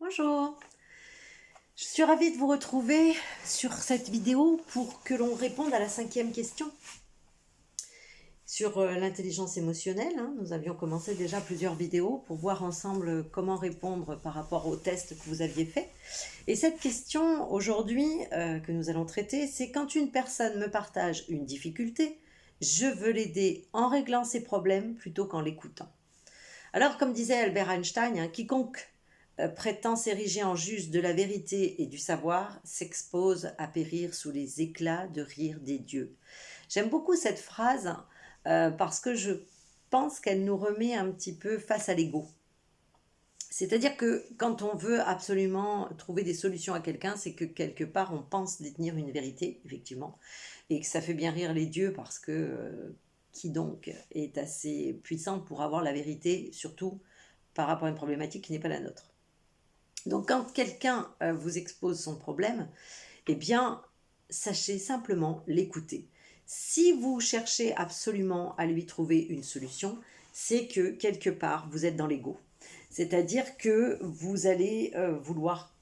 Bonjour, je suis ravie de vous retrouver sur cette vidéo pour que l'on réponde à la 5e question sur l'intelligence émotionnelle. Nous avions commencé déjà plusieurs vidéos pour voir ensemble comment répondre par rapport au test que vous aviez fait. Et cette question aujourd'hui que nous allons traiter, c'est quand une personne me partage une difficulté, je veux l'aider en réglant ses problèmes plutôt qu'en l'écoutant. Alors, comme disait Albert Einstein, quiconque prétend s'ériger en juge de la vérité et du savoir s'expose à périr sous les éclats de rire des dieux. J'aime beaucoup cette phrase parce que je pense qu'elle nous remet un petit peu face à l'ego. C'est-à-dire que quand on veut absolument trouver des solutions à quelqu'un, c'est que quelque part on pense détenir une vérité, effectivement, et que ça fait bien rire les dieux parce que qui donc est assez puissant pour avoir la vérité, surtout par rapport à une problématique qui n'est pas la nôtre. Donc quand quelqu'un vous expose son problème, eh bien, sachez simplement l'écouter. Si vous cherchez absolument à lui trouver une solution, c'est que quelque part, vous êtes dans l'ego. C'est-à-dire que vous allez vouloir,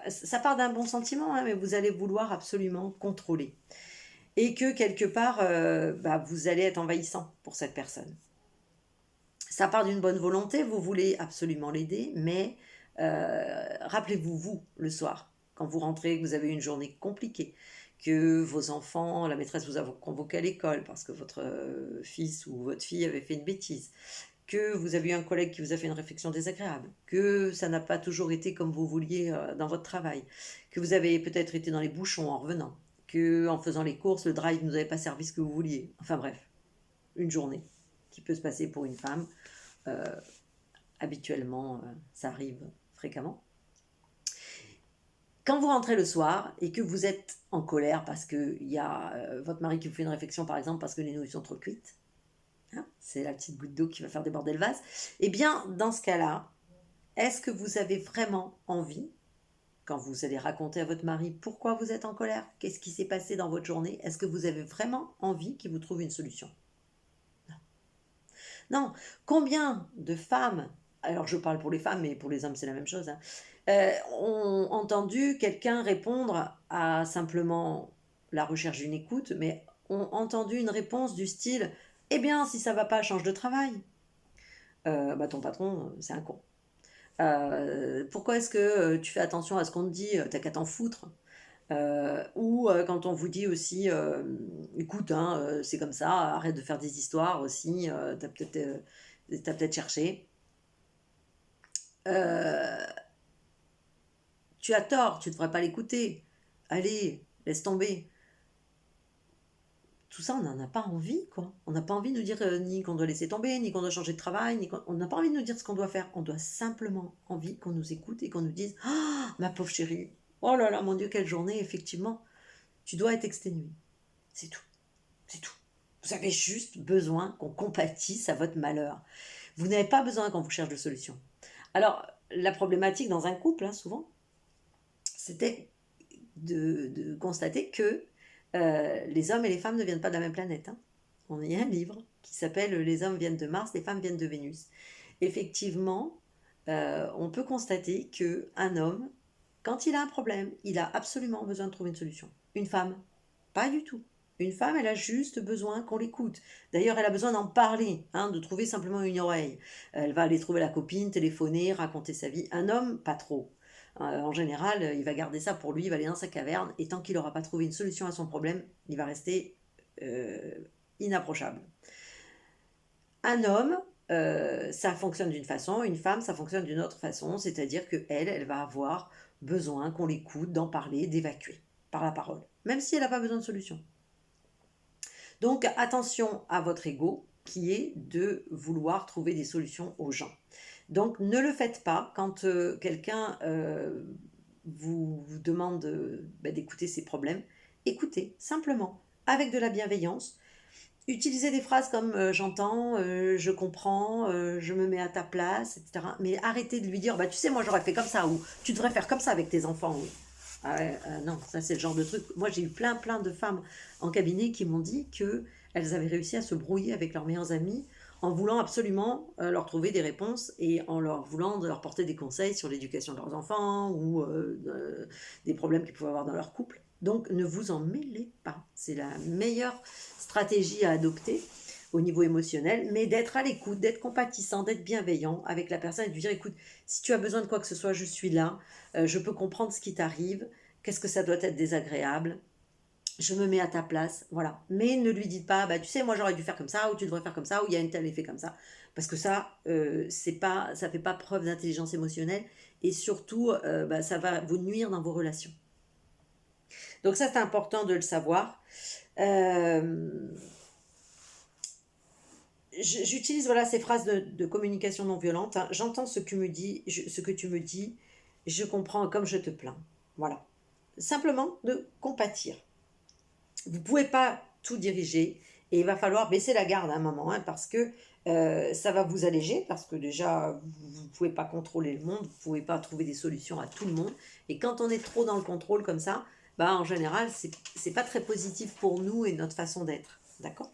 ça part d'un bon sentiment, mais vous allez vouloir absolument contrôler. Et que quelque part, vous allez être envahissant pour cette personne. Ça part d'une bonne volonté, vous voulez absolument l'aider, mais rappelez-vous, vous, le soir, quand vous rentrez, que vous avez une journée compliquée, que vos enfants, la maîtresse vous a convoqué à l'école parce que votre fils ou votre fille avait fait une bêtise, que vous avez eu un collègue qui vous a fait une réflexion désagréable, que ça n'a pas toujours été comme vous vouliez dans votre travail, que vous avez peut-être été dans les bouchons en revenant, que en faisant les courses, le drive ne vous avait pas servi ce que vous vouliez. Enfin bref, une journée qui peut se passer pour une femme. Habituellement, ça arrive fréquemment. Quand vous rentrez le soir et que vous êtes en colère parce qu'il y a votre mari qui vous fait une réflexion, par exemple, parce que les nouilles sont trop cuites, c'est la petite goutte d'eau qui va faire déborder le vase, eh bien, dans ce cas-là, est-ce que vous avez vraiment envie, quand vous allez raconter à votre mari pourquoi vous êtes en colère, qu'est-ce qui s'est passé dans votre journée, est-ce que vous avez vraiment envie qu'il vous trouve une solution? Non. Non. Combien de femmes, alors je parle pour les femmes, mais pour les hommes c'est la même chose, ont entendu quelqu'un répondre à simplement la recherche d'une écoute, mais ont entendu une réponse du style « Eh bien, si ça va pas, change de travail. Ton patron, c'est un con. Pourquoi est-ce que tu fais attention à ce qu'on te dit? T'as qu'à t'en foutre. » Ou quand on vous dit aussi écoute, c'est comme ça, arrête de faire des histoires aussi, t'as peut-être cherché. Tu as tort, tu ne devrais pas l'écouter. Allez, laisse tomber. Tout ça, on n'en a pas envie, quoi. On n'a pas envie de nous dire ni qu'on doit laisser tomber, ni qu'on doit changer de travail, on n'a pas envie de nous dire ce qu'on doit faire. On doit simplement envie qu'on nous écoute et qu'on nous dise « Ah, ma pauvre chérie, oh là là, mon Dieu, quelle journée, effectivement. Tu dois être exténuée. » C'est tout. C'est tout. Vous avez juste besoin qu'on compatisse à votre malheur. Vous n'avez pas besoin qu'on vous cherche de solution. Alors, la problématique dans un couple, souvent, c'était de constater que les hommes et les femmes ne viennent pas de la même planète. On a un livre qui s'appelle « Les hommes viennent de Mars, les femmes viennent de Vénus ». Effectivement, on peut constater qu'un homme, quand il a un problème, il a absolument besoin de trouver une solution. Une femme, pas du tout. Une femme, elle a juste besoin qu'on l'écoute. D'ailleurs, elle a besoin d'en parler, de trouver simplement une oreille. Elle va aller trouver la copine, téléphoner, raconter sa vie. Un homme, pas trop. En général, il va garder ça pour lui, il va aller dans sa caverne, et tant qu'il n'aura pas trouvé une solution à son problème, il va rester inapprochable. Un homme, ça fonctionne d'une façon, une femme, ça fonctionne d'une autre façon, c'est-à-dire qu'elle va avoir besoin qu'on l'écoute, d'en parler, d'évacuer par la parole, même si elle n'a pas besoin de solution. Donc attention à votre ego qui est de vouloir trouver des solutions aux gens. Donc ne le faites pas quand quelqu'un vous demande d'écouter ses problèmes. Écoutez simplement, avec de la bienveillance. Utilisez des phrases comme j'entends, je comprends, je me mets à ta place, etc. Mais arrêtez de lui dire tu sais, moi j'aurais fait comme ça, ou tu devrais faire comme ça avec tes enfants. Ou... non, ça c'est le genre de truc. Moi j'ai eu plein de femmes en cabinet qui m'ont dit qu'elles avaient réussi à se brouiller avec leurs meilleurs amis en voulant absolument leur trouver des réponses et en leur voulant de leur porter des conseils sur l'éducation de leurs enfants ou des problèmes qu'ils pouvaient avoir dans leur couple. Donc ne vous en mêlez pas. C'est la meilleure stratégie à adopter au niveau émotionnel, mais d'être à l'écoute, d'être compatissant, d'être bienveillant avec la personne et de lui dire, écoute, si tu as besoin de quoi que ce soit, je suis là, je peux comprendre ce qui t'arrive, qu'est-ce que ça doit être désagréable, je me mets à ta place, voilà. Mais ne lui dites pas, bah tu sais, moi j'aurais dû faire comme ça, ou tu devrais faire comme ça, ou il y a un tel effet comme ça, parce que ça, c'est pas, ça fait pas preuve d'intelligence émotionnelle, et surtout, bah, ça va vous nuire dans vos relations. Donc ça, c'est important de le savoir. Euh, J'utilise voilà ces phrases de communication non violente, hein. J'entends ce que, ce que tu me dis, je comprends comme je te plains. Voilà. Simplement de compatir. Vous ne pouvez pas tout diriger et il va falloir baisser la garde à un moment, hein, parce que ça va vous alléger, parce que déjà, vous ne pouvez pas contrôler le monde, vous ne pouvez pas trouver des solutions à tout le monde. Et quand on est trop dans le contrôle comme ça, bah, en général, c'est pas très positif pour nous et notre façon d'être. D'accord?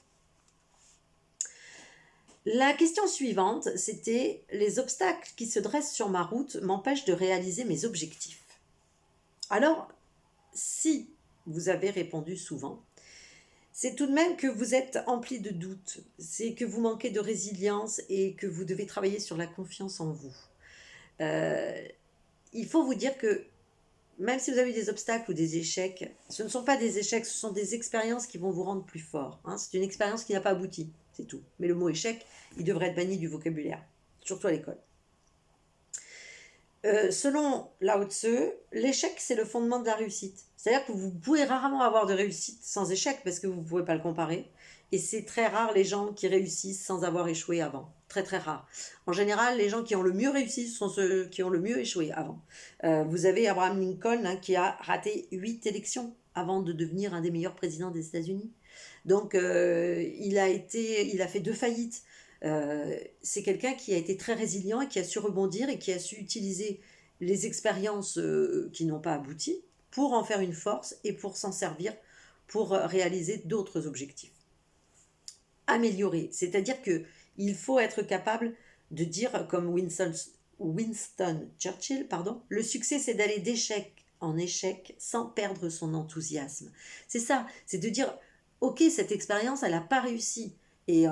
La question suivante, c'était: les obstacles qui se dressent sur ma route m'empêchent de réaliser mes objectifs. Alors, si vous avez répondu souvent, c'est tout de même que vous êtes empli de doutes, c'est que vous manquez de résilience et que vous devez travailler sur la confiance en vous. Euh, il faut vous dire que même si vous avez eu des obstacles ou des échecs, ce ne sont pas des échecs, ce sont des expériences qui vont vous rendre plus fort, hein. C'est une expérience qui n'a pas abouti, c'est tout. Mais le mot échec, il devrait être banni du vocabulaire, surtout à l'école. Selon Lao Tzu, l'échec, c'est le fondement de la réussite. C'est-à-dire que vous pouvez rarement avoir de réussite sans échec parce que vous ne pouvez pas le comparer. Et c'est très rare les gens qui réussissent sans avoir échoué avant. Très très rare. En général, les gens qui ont le mieux réussi sont ceux qui ont le mieux échoué avant. Vous avez Abraham Lincoln, hein, qui a raté 8 élections avant de devenir un des meilleurs présidents des États-Unis. Donc il a fait 2 faillites. C'est quelqu'un qui a été très résilient et qui a su rebondir et qui a su utiliser les expériences qui n'ont pas abouti pour en faire une force et pour s'en servir pour réaliser d'autres objectifs. Améliorer, c'est-à-dire que il faut être capable de dire, comme Winston Churchill, pardon, le succès c'est d'aller d'échec en échec sans perdre son enthousiasme. C'est ça, c'est de dire, ok, cette expérience, elle n'a pas réussi. Et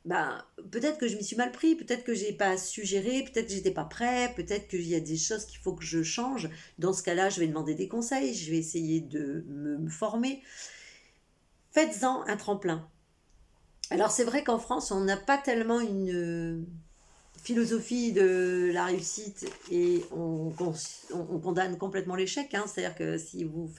ben, peut-être que je m'y suis mal pris, peut-être que j'ai pas su gérer, peut-être que j'étais pas prêt, peut-être qu'il y a des choses qu'il faut que je change. Dans ce cas-là, je vais demander des conseils, je vais essayer de me former. Faites-en un tremplin. Alors c'est vrai qu'en France, on n'a pas tellement une philosophie de la réussite et on condamne complètement l'échec, hein. C'est-à-dire que si vous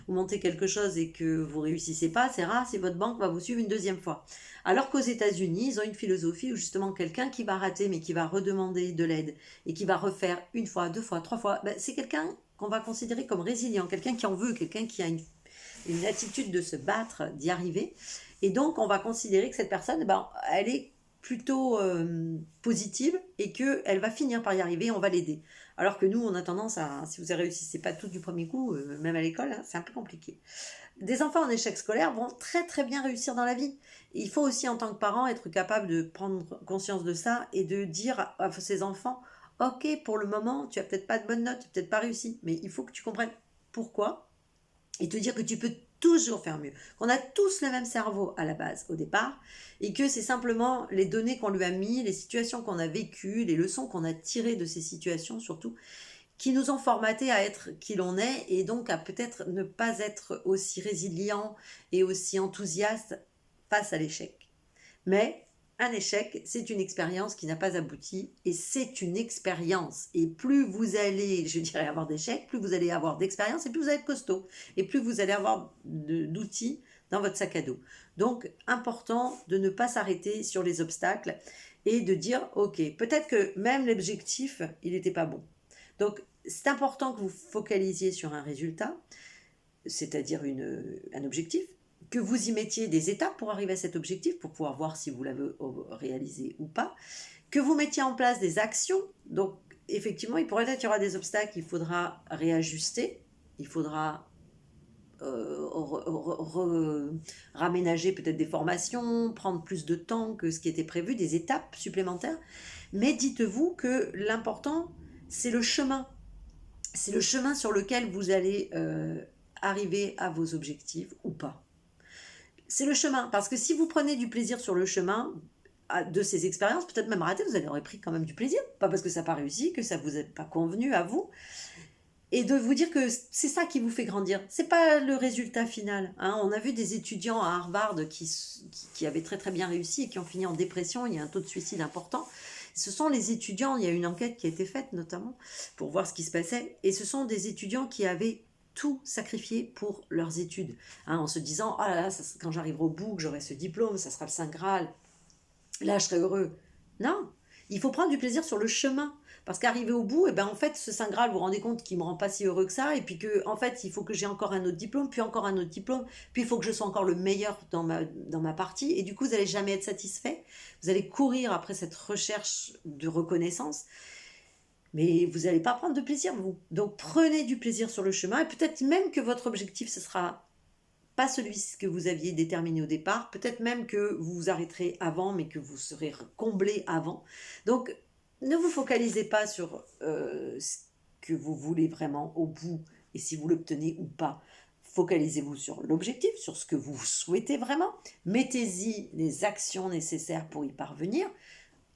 montez quelque chose et que vous réussissez pas, c'est rare si votre banque va vous suivre une deuxième fois. Alors qu'aux États-Unis, ils ont une philosophie où justement quelqu'un qui va rater mais qui va redemander de l'aide et qui va refaire une fois, 2 fois, 3 fois, ben, c'est quelqu'un qu'on va considérer comme résilient, quelqu'un qui en veut, quelqu'un qui a une attitude de se battre, d'y arriver. Et donc, on va considérer que cette personne, ben, elle est plutôt positive et qu'elle va finir par y arriver, on va l'aider. Alors que nous, on a tendance à, si vous ne réussissez pas tout du premier coup, même à l'école, hein, c'est un peu compliqué. Des enfants en échec scolaire vont très très bien réussir dans la vie. Et il faut aussi, en tant que parent, être capable de prendre conscience de ça et de dire à ses enfants, ok, pour le moment, tu as peut-être pas de bonnes notes, tu n'as peut-être pas réussi, mais il faut que tu comprennes pourquoi et te dire que tu peux toujours faire mieux, qu'on a tous le même cerveau à la base, au départ, et que c'est simplement les données qu'on lui a mis, les situations qu'on a vécues, les leçons qu'on a tirées de ces situations surtout, qui nous ont formatés à être qui l'on est, et donc à peut-être ne pas être aussi résilient et aussi enthousiaste face à l'échec. Mais un échec, c'est une expérience qui n'a pas abouti et c'est une expérience. Et plus vous allez, je dirais, avoir d'échecs, plus vous allez avoir d'expérience et plus vous allez être costaud. Et plus vous allez avoir d'outils dans votre sac à dos. Donc, important de ne pas s'arrêter sur les obstacles et de dire, ok, peut-être que même l'objectif, il n'était pas bon. Donc, c'est important que vous focalisiez sur un résultat, c'est-à-dire un objectif, que vous y mettiez des étapes pour arriver à cet objectif, pour pouvoir voir si vous l'avez réalisé ou pas, que vous mettiez en place des actions. Donc, effectivement, il pourrait être qu'il y aura des obstacles, il faudra réajuster, il faudra raménager peut-être des formations, prendre plus de temps que ce qui était prévu, des étapes supplémentaires. Mais dites-vous que l'important, c'est le chemin. C'est le chemin sur lequel vous allez arriver à vos objectifs ou pas. C'est le chemin. Parce que si vous prenez du plaisir sur le chemin de ces expériences, peut-être même raté, vous aurez pris quand même du plaisir. Pas parce que ça n'a pas réussi, que ça ne vous a pas convenu à vous. Et de vous dire que c'est ça qui vous fait grandir. C'est pas le résultat final. Hein. On a vu des étudiants à Harvard qui avaient très très bien réussi et qui ont fini en dépression. Il y a un taux de suicide important. Ce sont les étudiants, il y a une enquête qui a été faite notamment pour voir ce qui se passait. Et ce sont des étudiants qui avaient tout sacrifié pour leurs études. Hein, en se disant, ah là là, quand j'arriverai au bout, que j'aurai ce diplôme, ça sera le Saint Graal. Là, je serai heureux. Non, il faut prendre du plaisir sur le chemin. Parce qu'arriver au bout, et ben en fait, ce Saint Graal, vous vous rendez compte qu'il ne me rend pas si heureux que ça, et puis que en fait, il faut que j'ai encore un autre diplôme, puis encore un autre diplôme, puis il faut que je sois encore le meilleur dans ma partie, et du coup, vous n'allez jamais être satisfait. Vous allez courir après cette recherche de reconnaissance, mais vous n'allez pas prendre de plaisir, vous. Donc, prenez du plaisir sur le chemin, et peut-être même que votre objectif, ce sera pas celui que vous aviez déterminé au départ, peut-être même que vous vous arrêterez avant, mais que vous serez comblé avant. Donc, ne vous focalisez pas sur ce que vous voulez vraiment au bout et si vous l'obtenez ou pas. Focalisez-vous sur l'objectif, sur ce que vous souhaitez vraiment. Mettez-y les actions nécessaires pour y parvenir.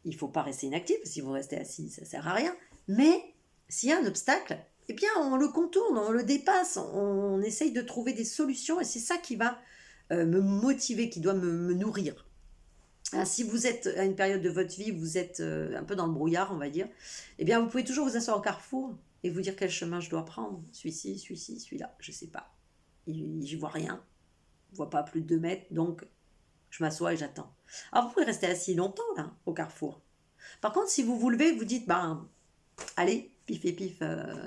Il ne faut pas rester inactif. Si vous restez assis, ça ne sert à rien. Mais s'il y a un obstacle, eh bien, on le contourne, on le dépasse, on essaye de trouver des solutions et c'est ça qui va me motiver, qui doit me nourrir. Ah, si vous êtes à une période de votre vie, vous êtes un peu dans le brouillard, on va dire, eh bien, vous pouvez toujours vous asseoir au carrefour et vous dire quel chemin je dois prendre. Celui-ci, celui-ci, celui-là, je ne sais pas. J'y vois rien. Je ne vois pas plus de 2 mètres, donc je m'assois et j'attends. Alors, vous pouvez rester assis longtemps, là, au carrefour. Par contre, si vous vous levez, vous dites, ben, allez, pif et pif,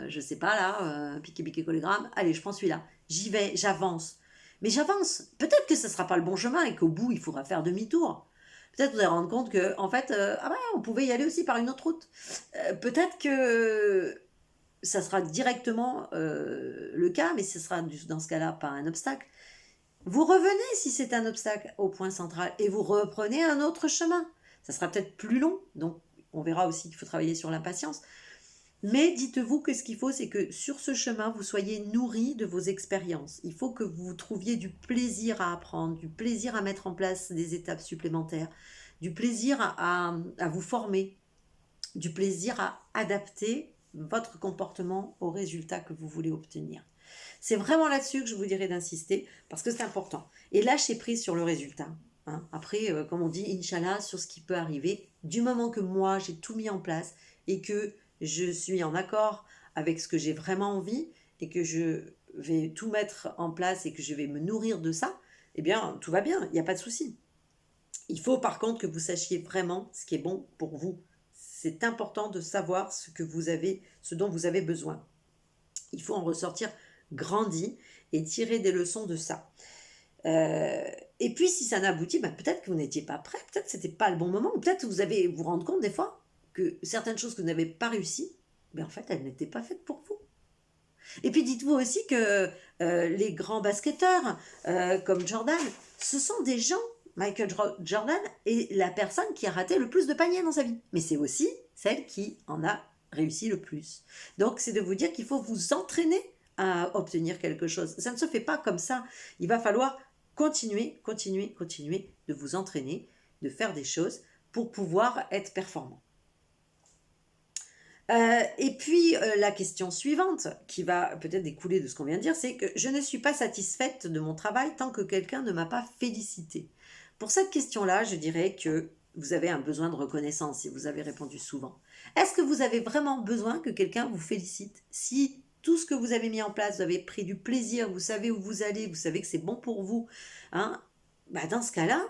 je sais pas, là, piqué, piqué, collégramme, allez, je prends celui-là. J'y vais, j'avance. Mais j'avance. Peut-être que ce ne sera pas le bon chemin et qu'au bout, il faudra faire demi-tour. Peut-être vous allez rendre compte que, en fait, ah ben, on pouvait y aller aussi par une autre route. Peut-être que ça sera directement le cas, mais ce sera dans ce cas-là pas un obstacle. Vous revenez si c'est un obstacle au point central et vous reprenez un autre chemin. Ça sera peut-être plus long, donc on verra aussi qu'il faut travailler sur l'impatience. Mais dites-vous que ce qu'il faut, c'est que sur ce chemin, vous soyez nourri de vos expériences. Il faut que vous trouviez du plaisir à apprendre, du plaisir à mettre en place des étapes supplémentaires, du plaisir à vous former, du plaisir à adapter votre comportement aux résultats que vous voulez obtenir. C'est vraiment là-dessus que je vous dirais d'insister, parce que c'est important. Et lâchez prise sur le résultat. Hein. Après, comme on dit, Inch'Allah, sur ce qui peut arriver, du moment que moi, j'ai tout mis en place et que je suis en accord avec ce que j'ai vraiment envie et que je vais tout mettre en place et que je vais me nourrir de ça, eh bien, tout va bien, il n'y a pas de souci. Il faut par contre que vous sachiez vraiment ce qui est bon pour vous. C'est important de savoir ce dont vous avez besoin. Il faut en ressortir grandi et tirer des leçons de ça. Et puis, si ça n'aboutit, peut-être que vous n'étiez pas prêt, peut-être que ce n'était pas le bon moment, ou peut-être que vous allez vous rendre compte des fois que certaines choses que vous n'avez pas réussi, en fait, elles n'étaient pas faites pour vous. Et puis, dites-vous aussi que les grands basketteurs comme Jordan, ce sont des gens, Michael Jordan est la personne qui a raté le plus de paniers dans sa vie. Mais c'est aussi celle qui en a réussi le plus. Donc, c'est de vous dire qu'il faut vous entraîner à obtenir quelque chose. Ça ne se fait pas comme ça. Il va falloir continuer de vous entraîner, de faire des choses pour pouvoir être performant. Et puis, la question suivante, qui va peut-être découler de ce qu'on vient de dire, c'est que je ne suis pas satisfaite de mon travail tant que quelqu'un ne m'a pas félicité. Pour cette question-là, je dirais que vous avez un besoin de reconnaissance si vous avez répondu souvent. Est-ce que vous avez vraiment besoin que quelqu'un vous félicite? Si tout ce que vous avez mis en place, vous avez pris du plaisir, vous savez où vous allez, vous savez que c'est bon pour vous, hein, dans ce cas-là,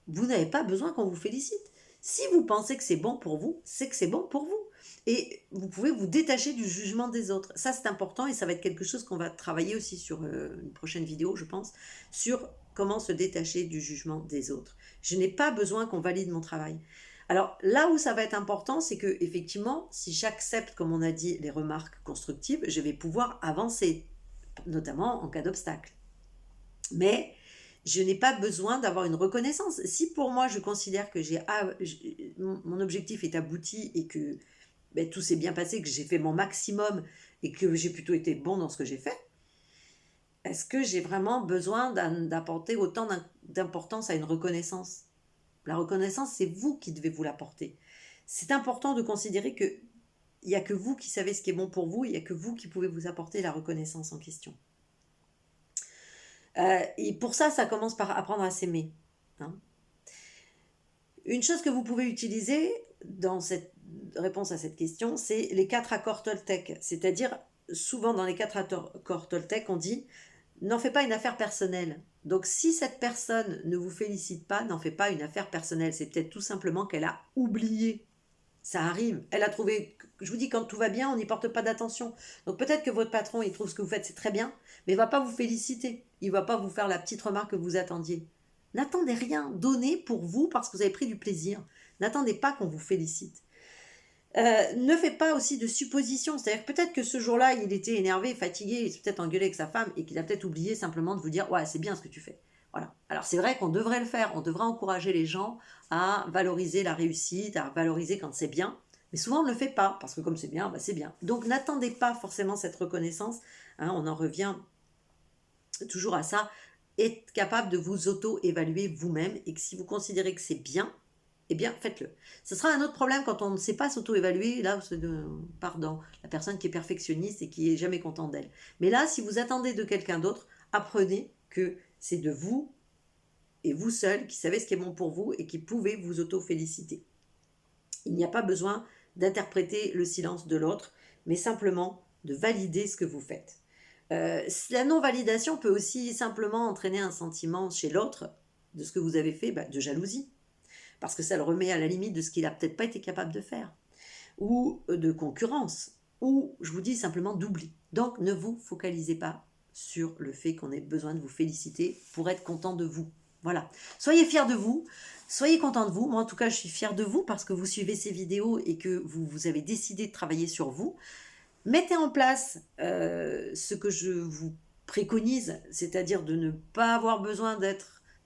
vous n'avez pas besoin qu'on vous félicite. Si vous pensez que c'est bon pour vous, c'est que c'est bon pour vous. Et vous pouvez vous détacher du jugement des autres. Ça, c'est important et ça va être quelque chose qu'on va travailler aussi sur une prochaine vidéo, je pense, sur comment se détacher du jugement des autres. Je n'ai pas besoin qu'on valide mon travail. Alors, là où ça va être important, c'est que effectivement, si j'accepte, comme on a dit, les remarques constructives, je vais pouvoir avancer, notamment en cas d'obstacle. Mais je n'ai pas besoin d'avoir une reconnaissance. Si pour moi, je considère que mon objectif est abouti et que ben, tout s'est bien passé, que j'ai fait mon maximum et que j'ai plutôt été bon dans ce que j'ai fait, est-ce que j'ai vraiment besoin d'apporter autant d'importance à une reconnaissance? La reconnaissance, c'est vous qui devez vous l'apporter. C'est important de considérer que il n'y a que vous qui savez ce qui est bon pour vous, il n'y a que vous qui pouvez vous apporter la reconnaissance en question. Et pour ça, ça commence par apprendre à s'aimer. Hein. Une chose que vous pouvez utiliser dans cette réponse à cette question, c'est les 4 accords Toltec. C'est-à-dire, souvent dans les 4 accords Toltec, on dit « n'en fais pas une affaire personnelle ». Donc si cette personne ne vous félicite pas, n'en fais pas une affaire personnelle. C'est peut-être tout simplement qu'elle a oublié. Ça arrive. Elle a trouvé, je vous dis, quand tout va bien, on n'y porte pas d'attention. Donc peut-être que votre patron, il trouve ce que vous faites, c'est très bien, mais il ne va pas vous féliciter. Il ne va pas vous faire la petite remarque que vous attendiez. N'attendez rien. Donnez pour vous parce que vous avez pris du plaisir. N'attendez pas qu'on vous félicite. Ne faites pas aussi de suppositions. C'est-à-dire que peut-être que ce jour-là, il était énervé, fatigué, il s'est peut-être engueulé avec sa femme et qu'il a peut-être oublié simplement de vous dire « ouais, c'est bien ce que tu fais ». Voilà. Alors c'est vrai qu'on devrait le faire, on devrait encourager les gens à valoriser la réussite, à valoriser quand c'est bien, mais souvent on ne le fait pas, parce que comme c'est bien, bah c'est bien. Donc n'attendez pas forcément cette reconnaissance, hein, on en revient toujours à ça, être capable de vous auto-évaluer vous-même, et que si vous considérez que c'est bien, eh bien faites-le. Ce sera un autre problème quand on ne sait pas s'auto-évaluer, là, pardon, la personne qui est perfectionniste et qui est jamais contente d'elle. Mais là, si vous attendez de quelqu'un d'autre, apprenez que c'est de vous et vous seul qui savez ce qui est bon pour vous et qui pouvez vous auto-féliciter. Il n'y a pas besoin d'interpréter le silence de l'autre, mais simplement de valider ce que vous faites. La non-validation peut aussi simplement entraîner un sentiment chez l'autre de ce que vous avez fait, de jalousie, parce que ça le remet à la limite de ce qu'il n'a peut-être pas été capable de faire, ou de concurrence, ou, je vous dis simplement, d'oubli. Donc ne vous focalisez pas sur le fait qu'on ait besoin de vous féliciter pour être content de vous. Voilà. Soyez fiers de vous, soyez content de vous. Moi, en tout cas, je suis fière de vous parce que vous suivez ces vidéos et que vous avez décidé de travailler sur vous. Mettez en place ce que je vous préconise, c'est-à-dire de ne pas avoir besoin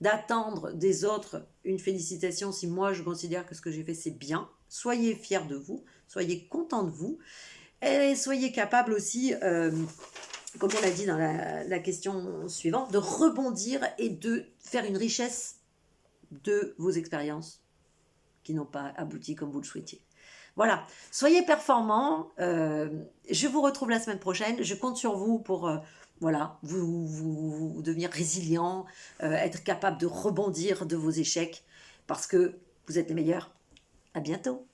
d'attendre des autres une félicitation si moi je considère que ce que j'ai fait c'est bien. Soyez fiers de vous, soyez content de vous et soyez capable aussi, comme on l'a dit dans la question suivante, de rebondir et de faire une richesse de vos expériences qui n'ont pas abouti comme vous le souhaitiez. Voilà, soyez performants. Je vous retrouve la semaine prochaine. Je compte sur vous pour vous devenir résilient, être capable de rebondir de vos échecs parce que vous êtes les meilleurs. À bientôt.